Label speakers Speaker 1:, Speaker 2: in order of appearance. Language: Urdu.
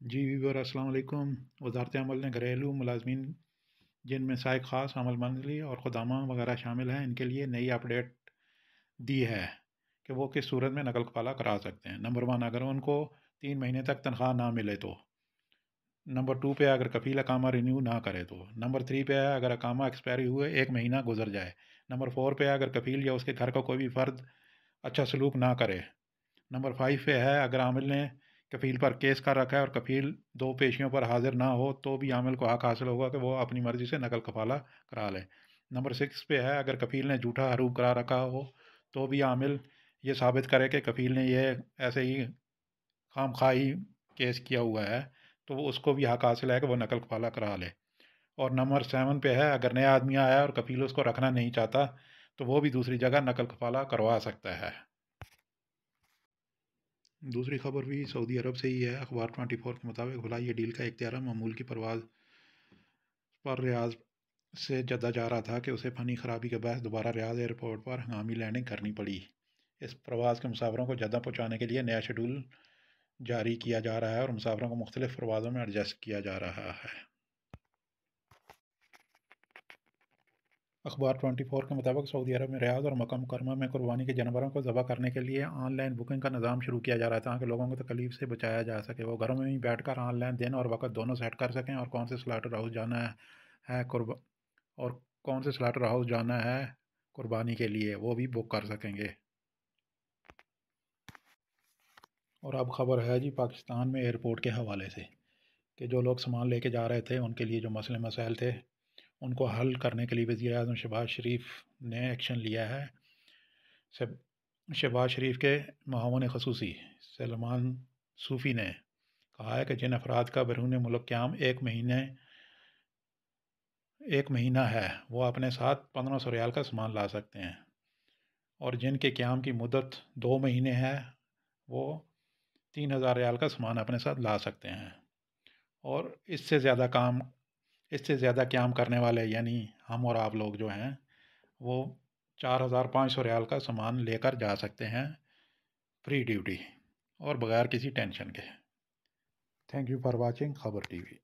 Speaker 1: جی ویور السلام علیکم۔ وزارت عمل نے گھریلو ملازمین جن میں سائق خاص، عمل منزلی اور خدامہ وغیرہ شامل ہیں، ان کے لیے نئی اپڈیٹ دی ہے کہ وہ کس صورت میں نقل کفالہ کرا سکتے ہیں۔ نمبر 1، اگر ان کو 3 مہینے تک تنخواہ نہ ملے تو۔ نمبر 2 پہ اگر کفیل اقامہ رینیو نہ کرے تو۔ نمبر 3 پہ ہے اگر اقامہ ایکسپائری ہوئے 1 مہینہ گزر جائے۔ نمبر 4 پہ ہے اگر کفیل یا اس کے گھر کا کوئی بھی فرد اچھا سلوک نہ کرے۔ نمبر 5 پہ ہے اگر عامل نے کفیل پر کیس کر رکھا ہے اور کفیل 2 پیشیوں پر حاضر نہ ہو تو بھی عامل کو حق حاصل ہوگا کہ وہ اپنی مرضی سے نقل کفالہ کرا لے۔ نمبر 6 پہ ہے اگر کفیل نے جھوٹا حروف کرا رکھا ہو تو بھی عامل یہ ثابت کرے کہ کفیل نے یہ ایسے ہی خام خواہی کیس کیا ہوا ہے تو وہ اس کو بھی حق حاصل ہے کہ وہ نقل کفالہ کرا لے۔ اور نمبر 7 پہ ہے اگر نیا آدمی آیا اور کفیل اس کو رکھنا نہیں چاہتا تو وہ بھی دوسری جگہ نقل کفالہ کروا سکتا ہے۔ دوسری خبر بھی سعودی عرب سے ہی ہے۔ اخبار 24 کے مطابق فلاحی ڈیل کا ایک طیارہ معمول کی پرواز پر ریاض سے جدہ جا رہا تھا کہ اسے فنی خرابی کے باعث دوبارہ ریاض ایئرپورٹ پر ہنگامی لینڈنگ کرنی پڑی۔ اس پرواز کے مسافروں کو جدہ پہنچانے کے لیے نیا شیڈول جاری کیا جا رہا ہے اور مسافروں کو مختلف پروازوں میں ایڈجسٹ کیا جا رہا ہے۔ اخبار 24 کے مطابق سعودی عرب میں ریاض اور مکہ مکرمہ میں قربانی کے جانوروں کو ذبح کرنے کے لیے آن لائن بکنگ کا نظام شروع کیا جا رہا ہے تاکہ لوگوں کو تکلیف سے بچایا جا سکے۔ وہ گھروں میں ہی بیٹھ کر آن لائن دن اور وقت دونوں سیٹ کر سکیں اور کون سے سلاٹر ہاؤس جانا ہے قربانی کے لیے وہ بھی بک کر سکیں گے۔ اور اب خبر ہے جی پاکستان میں ایئرپورٹ کے حوالے سے کہ جو لوگ سامان لے کے جا رہے تھے ان کے لیے جو مسئلے مسائل تھے ان کو حل کرنے کے لیے وزیر اعظم شہباز شریف نے ایکشن لیا ہے۔ شہباز شریف کے معاون خصوصی سلمان صوفی نے کہا ہے کہ جن افراد کا بیرون ملک قیام ایک مہینہ ہے وہ اپنے ساتھ 1500 ریال کا سامان لا سکتے ہیں، اور جن کے قیام کی مدت 2 مہینے ہے وہ 3000 ریال کا سامان اپنے ساتھ لا سکتے ہیں، اور اس سے زیادہ قیام کرنے والے یعنی ہم اور آپ لوگ جو ہیں وہ 4500 ریال کا سامان لے کر جا سکتے ہیں فری ڈیوٹی اور بغیر کسی ٹینشن کے۔ تھینک یو فار واچنگ خبر ٹی وی۔